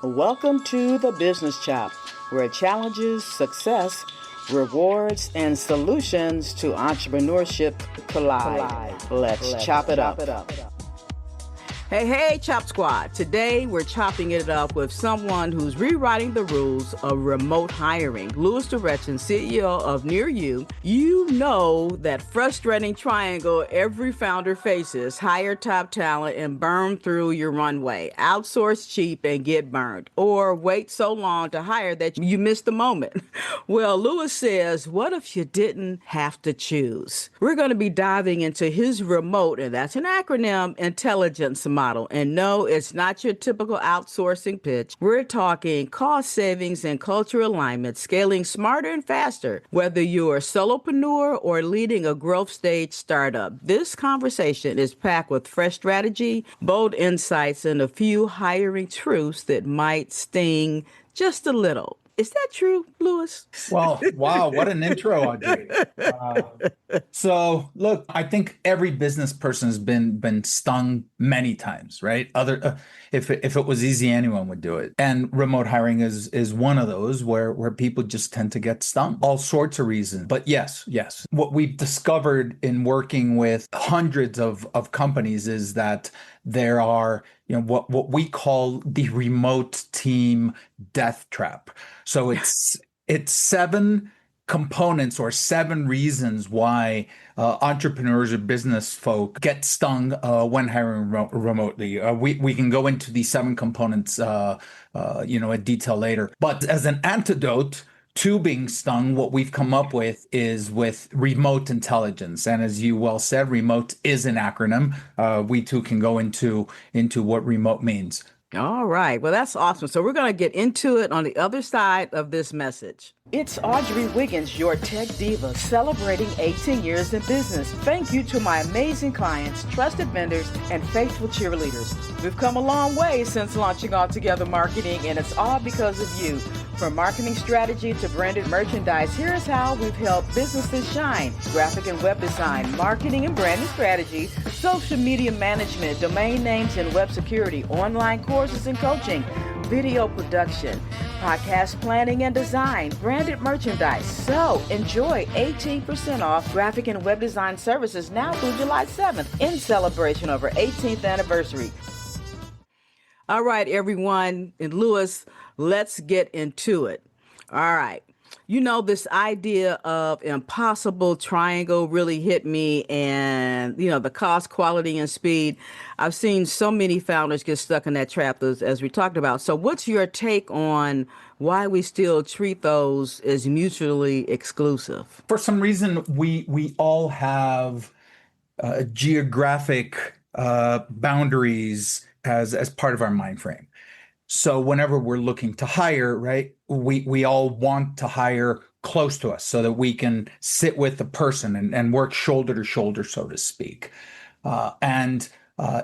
Welcome to the Business Chop, where challenges, success, rewards, and solutions to entrepreneurship collide. Let's chop it up. Hey, Chop Squad. Today, we're chopping it up with someone who's rewriting the rules of remote hiring. Luis Derechin, CEO of Nir Yu. You know that frustrating triangle every founder faces: hire top talent and burn through your runway, outsource cheap and get burned, or wait so long to hire that you miss the moment. Well, Luis says, what if you didn't have to choose? We're going to be diving into his remote, and that's an acronym, intelligence model. And no, it's not your typical outsourcing pitch. We're talking cost savings and cultural alignment, scaling smarter and faster, whether you're a solopreneur or leading a growth stage startup. This conversation is packed with fresh strategy, bold insights, and a few hiring truths that might sting just a little. Is that true, Luis? Well, wow, what an intro, Audrey. So, look, I think every business person has been stung many times, right? If it was easy, anyone would do it. And remote hiring is one of those where people just tend to get stung, all sorts of reasons. But yes, what we've discovered in working with hundreds of companies is that there are, what we call the remote team death trap. So it's 7 components or 7 reasons why entrepreneurs or business folk get stung when hiring remotely. We can go into the 7 components, in detail later. But as an antidote to being stung, what we've come up with is with remote intelligence. And as you well said, remote is an acronym. We too can go into what remote means. All right. Well, that's awesome. So we're going to get into it on the other side of this message. It's Audrey Wiggins, your tech diva, celebrating 18 years in business. Thank you to my amazing clients, trusted vendors, and faithful cheerleaders. We've come a long way since launching Altogether Marketing, and it's all because of you. From marketing strategy to branded merchandise, here's how we've helped businesses shine: graphic and web design, marketing and branding strategy, social media management, domain names and web security, online courses and coaching, video production, podcast planning and design, branded merchandise. So enjoy 18% off graphic and web design services now through July 7th in celebration of our 18th anniversary. All right, everyone. And Luis, let's get into it. All right. This idea of impossible triangle really hit me, and, the cost, quality, and speed. I've seen so many founders get stuck in that trap, as we talked about. So what's your take on why we still treat those as mutually exclusive? For some reason, we all have geographic boundaries as part of our mind frame. So whenever we're looking to hire, right, we all want to hire close to us so that we can sit with the person and work shoulder to shoulder, so to speak.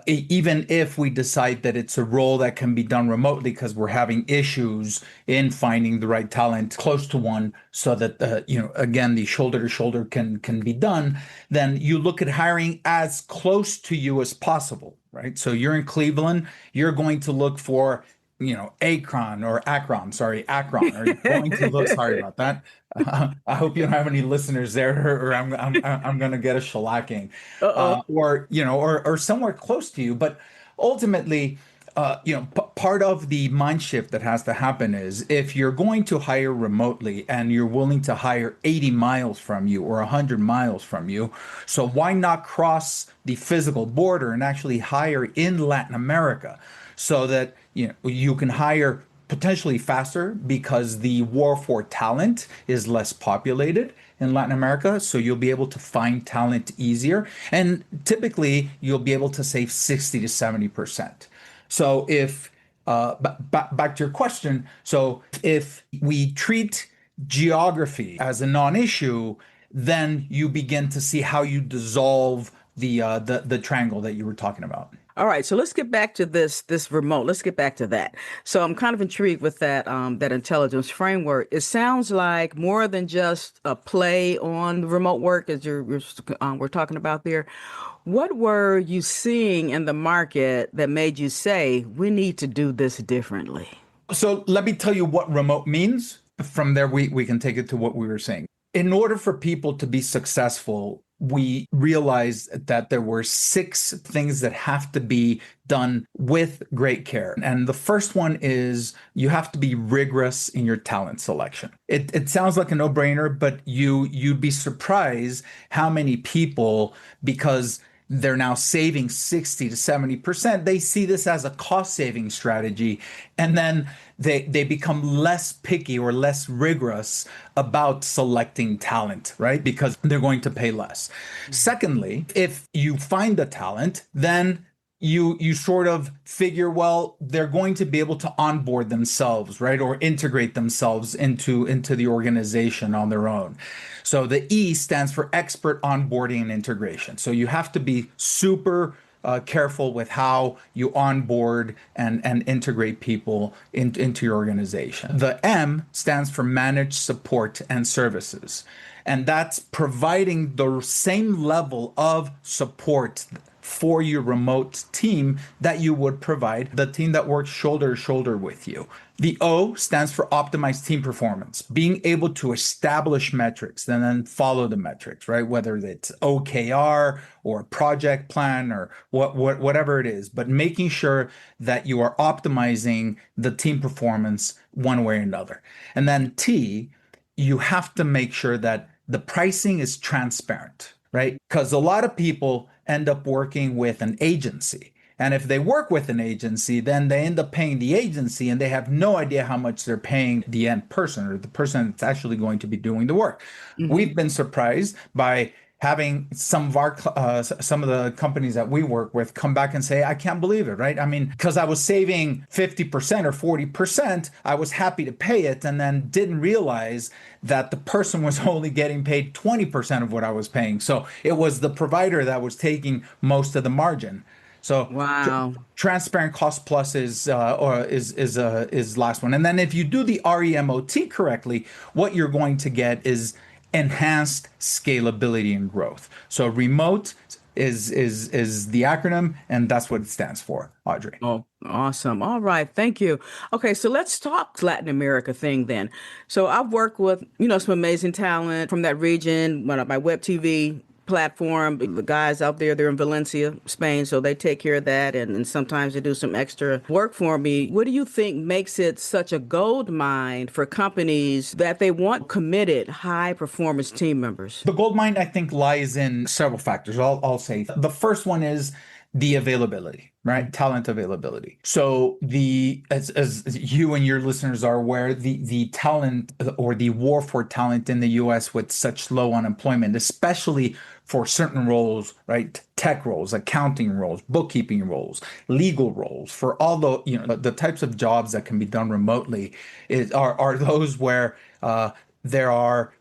Even if we decide that it's a role that can be done remotely because we're having issues in finding the right talent close to one so that, again, the shoulder to shoulder can be done, then you look at hiring as close to you as possible, right? So you're in Cleveland, you're going to look for Akron. Are you going to look? Sorry about that. I hope you don't have any listeners there, or I'm going to get a shellacking, or somewhere close to you. But ultimately, part of the mind shift that has to happen is if you're going to hire remotely and you're willing to hire 80 miles from you or 100 miles from you, so why not cross the physical border and actually hire in Latin America so that you can hire potentially faster because the war for talent is less populated in Latin America. So you'll be able to find talent easier. And typically you'll be able to save 60 to 70%. So if, back to your question, so if we treat geography as a non-issue, then you begin to see how you dissolve the triangle that you were talking about. All right, so let's get back to this remote. Let's get back to that. So I'm kind of intrigued with that intelligence framework. It sounds like more than just a play on remote work, as we're talking about there. What were you seeing in the market that made you say we need to do this differently? So let me tell you what remote means. From there, we can take it to what we were saying. In order for people to be successful, we realized that there were 6 things that have to be done with great care. And the first one is you have to be rigorous in your talent selection. It sounds like a no-brainer, but you'd be surprised how many people, because they're now saving 60 to 70%. They see this as a cost saving strategy. And then they become less picky or less rigorous about selecting talent, right? Because they're going to pay less. Secondly, if you find the talent, then you sort of figure, well, they're going to be able to onboard themselves, right? Or integrate themselves into the organization on their own. So the E stands for expert onboarding and integration. So you have to be super careful with how you onboard and integrate people into your organization. The M stands for managed support and services. And that's providing the same level of support for your remote team that you would provide the team that works shoulder to shoulder with you. The O stands for optimized team performance, being able to establish metrics and then follow the metrics, right? Whether it's OKR or project plan or whatever it is, but making sure that you are optimizing the team performance one way or another. And then T, you have to make sure that the pricing is transparent, right? Because a lot of people end up working with an agency. And if they work with an agency, then they end up paying the agency and they have no idea how much they're paying the end person or the person that's actually going to be doing the work. We've been surprised by having some of the companies that we work with come back and say, I can't believe it, right? I mean, because I was saving 50% or 40%, I was happy to pay it and then didn't realize that the person was only getting paid 20% of what I was paying. So it was the provider that was taking most of the margin. So Wow. transparent cost plus is last one. And then if you do the R.E.M.O.T.E correctly, what you're going to get is enhanced scalability and growth. So remote is the acronym, and that's what it stands for, Audrey. Oh, awesome. All right. Thank you. Okay, so let's talk Latin America thing then. So I've worked with, some amazing talent from that region, my web TV platform. The guys out there, they're in Valencia, Spain, so they take care of that and sometimes they do some extra work for me. What do you think makes it such a gold mine for companies that they want committed, high performance team members? The gold mine, I think, lies in several factors. I'll say the first one is the availability, right? Talent availability. So as you and your listeners are aware, the talent or the war for talent in the US with such low unemployment, especially for certain roles, right? Tech roles, accounting roles, bookkeeping roles, legal roles, for all the types of jobs that can be done remotely are those where there are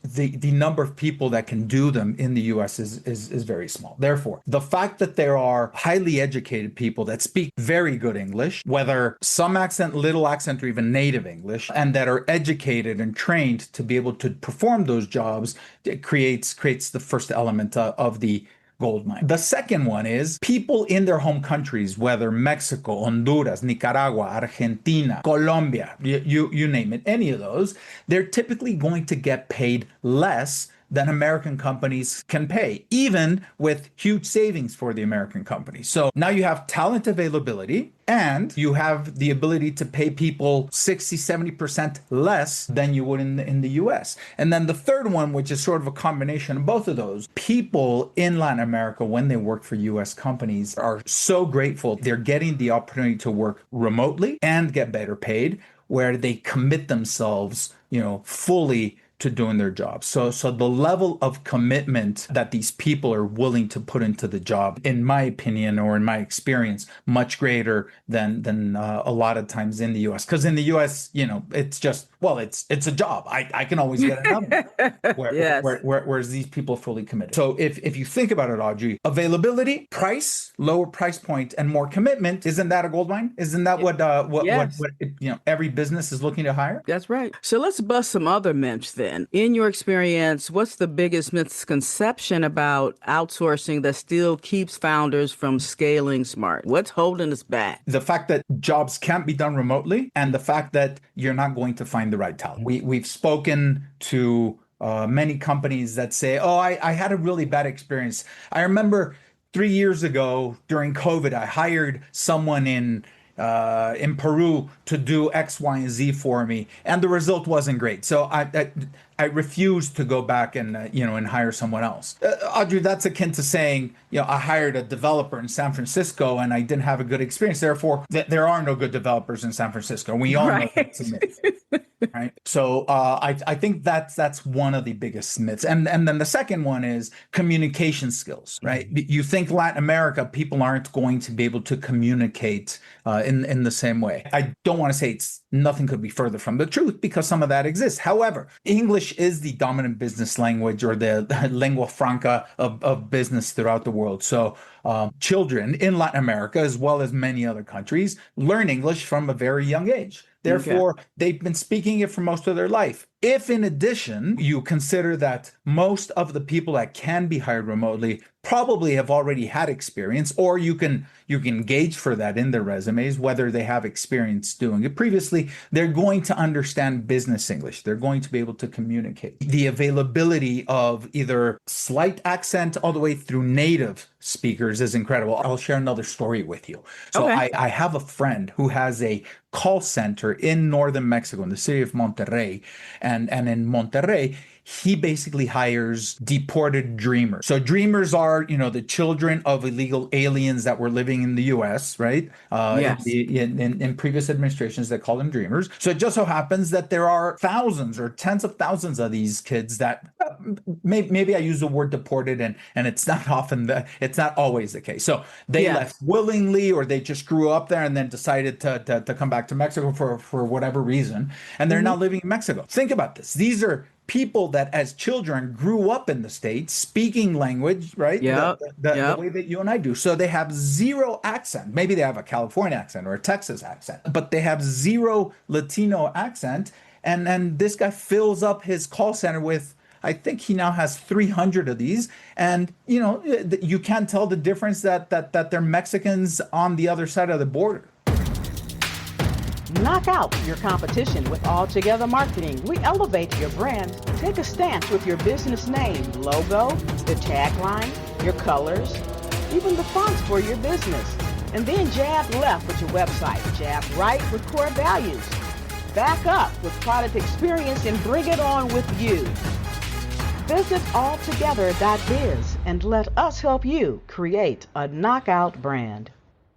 the number of people that can do them in the US is very small. Therefore, the fact that there are highly educated people that speak very good English, whether some accent, little accent, or even native English, and that are educated and trained to be able to perform those jobs, it creates the first element of the gold mine. The second one is people in their home countries, whether Mexico, Honduras, Nicaragua, Argentina, Colombia, you name it, any of those, they're typically going to get paid less than American companies can pay, even with huge savings for the American companies. So now you have talent availability and you have the ability to pay people 60, 70% less than you would in the US. And then the third one, which is sort of a combination of both of those, people in Latin America, when they work for US companies, are so grateful they're getting the opportunity to work remotely and get better paid, where they commit themselves, fully to doing their job. So the level of commitment that these people are willing to put into the job, in my opinion or in my experience, much greater than a lot of times in the US. Because in the US, it's just, well, it's a job. I can always get another one. Yes. Whereas these people are fully committed. So if you think about it, Audrey, availability, price, lower price point, and more commitment, isn't that a gold mine? Isn't that what Yes. every business is looking to hire? That's right. So let's bust some other myths then. then. In your experience, what's the biggest misconception about outsourcing that still keeps founders from scaling smart? What's holding us back? The fact that jobs can't be done remotely, and the fact that you're not going to find the right talent. We've spoken to many companies that say, oh, I had a really bad experience. I remember 3 years ago during COVID, I hired someone in Peru to do X, Y, and Z for me, and the result wasn't great. So I refused to go back and and hire someone else. Audrey, that's akin to saying, I hired a developer in San Francisco and I didn't have a good experience. Therefore, there are no good developers in San Francisco. We all know that's a myth. Right. So I think that's one of the biggest myths. And then the second one is communication skills, right? You think Latin America, people aren't going to be able to communicate in the same way. I don't want to say nothing could be further from the truth, because some of that exists. However, English is the dominant business language, or the lingua franca of business throughout the world. So children in Latin America, as well as many other countries, learn English from a very young age. Therefore, they've been speaking it for most of their life. If in addition, you consider that most of the people that can be hired remotely probably have already had experience, or you can gauge for that in their resumes, whether they have experience doing it previously, they're going to understand business English. They're going to be able to communicate. The availability of either slight accent all the way through native speakers is incredible. I'll share another story with you. So I have a friend who has a call center in northern Mexico, in the city of Monterrey. And in Monterrey, he basically hires deported dreamers. So dreamers are, the children of illegal aliens that were living in the U.S., right? Yes. In previous administrations, they call them dreamers. So it just so happens that there are thousands or tens of thousands of these kids that maybe I use the word deported, and it's not it's not always the case. So they left willingly, or they just grew up there and then decided to come back to Mexico for whatever reason, and they're now living in Mexico. Think about this. These are people that as children grew up in the States speaking language, right? The way that you and I do. So they have zero accent. Maybe they have a California accent or a Texas accent, but they have zero Latino accent. And this guy fills up his call center with, I think he now has 300 of these. And, you can't tell the difference that they're Mexicans on the other side of the border. Knock out your competition with Altogether Marketing. We elevate your brand. Take a stance with your business name, logo, the tagline, your colors, even the fonts for your business. And then jab left with your website, jab right with core values. Back up with product experience and bring it on with you. Visit altogether.biz and let us help you create a knockout brand.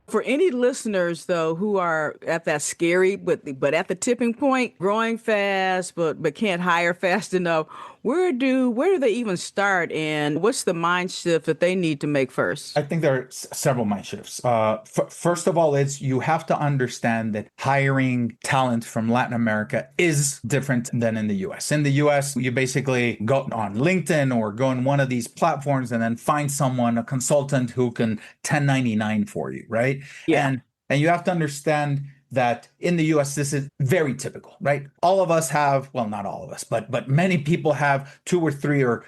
For any listeners, though, who are at that scary, but at the tipping point, growing fast, but can't hire fast enough, where do they even start, and what's the mind shift that they need to make first? I think there are several mind shifts. First of all, you have to understand that hiring talent from Latin America is different than in the U.S. In the U.S., you basically go on LinkedIn or go on one of these platforms and then find someone, a consultant who can 1099 for you, right? Yeah. And you have to understand that in the US, this is very typical, right? All of us have, well, not all of us, but many people have 2 or 3 or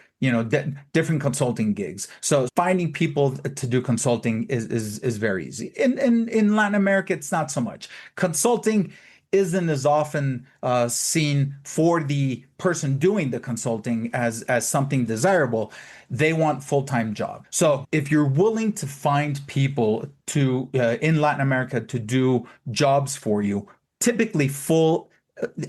different consulting gigs. So finding people to do consulting is very easy. In Latin America, it's not so much. Consulting isn't as often seen for the person doing the consulting as something desirable. They want full-time job. So if you're willing to find people to in Latin America to do jobs for you, typically full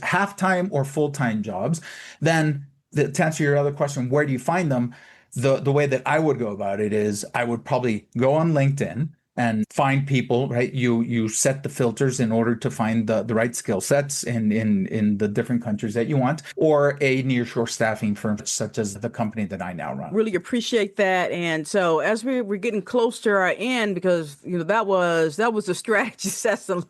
half-time or full-time jobs, then to answer your other question, where do you find them? The way that I would go about it is I would probably go on LinkedIn and find people, right? You set the filters in order to find the right skill sets in the different countries that you want, or a nearshore staffing firm such as the company that I now run. Really appreciate that. And so as we're getting close to our end, because that was a strategy session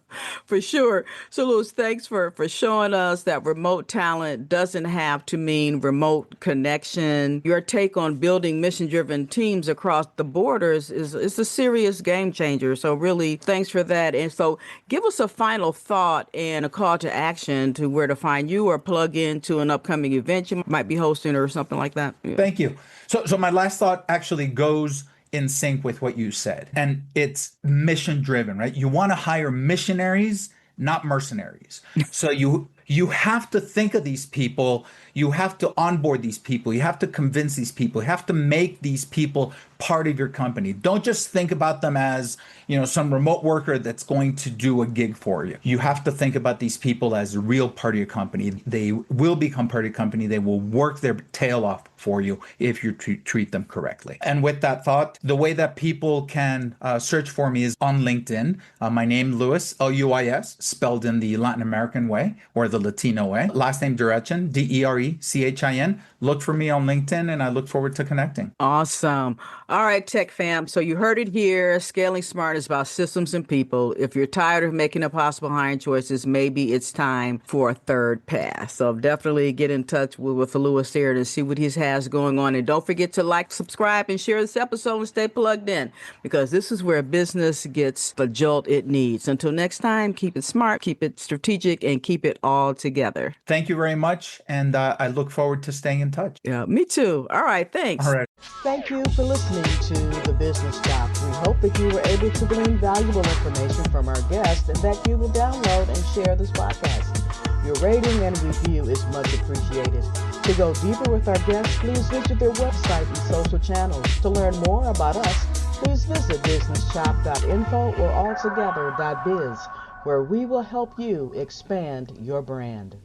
for sure. So Luis, thanks for showing us that remote talent doesn't have to mean remote connection. Your take on building mission-driven teams across the borders is a serious game changer. So really, thanks for that. And so give us a final thought and a call to action to where to find you or plug into an upcoming event you might be hosting or something like that. Yeah. Thank you. So my last thought actually goes in sync with what you said, and it's mission driven, right? You want to hire missionaries, not mercenaries. So you have to think of these people, you have to onboard these people, you have to convince these people, you have to make these people part of your company. Don't just think about them as, some remote worker that's going to do a gig for you. You have to think about these people as a real part of your company. They will become part of your company. They will work their tail off for you if you treat them correctly. And with that thought, the way that people can search for me is on LinkedIn. My name, Luis, Luis, spelled in the Latin American way or the Latino way. Last name, Derechin, Derechin. Look for me on LinkedIn, and I look forward to connecting. Awesome. All right, Tech Fam. So you heard it here. Scaling Smart is about systems and people. If you're tired of making impossible hiring choices, maybe it's time for a third pass. So definitely get in touch with Luis here and see what he has going on. And don't forget to like, subscribe, and share this episode and stay plugged in, because this is where business gets the jolt it needs. Until next time, keep it smart, keep it strategic, and keep it all together. Thank you very much. And I look forward to staying in touch. Yeah, me too. All right. Thanks. All right. Thank you for listening to The Business Shop. We hope that you were able to glean valuable information from our guests and that you will download and share this podcast. Your rating and review is much appreciated. To go deeper with our guests, please visit their website and social channels. To learn more about us, please visit businessshop.info or altogether.biz, where we will help you expand your brand.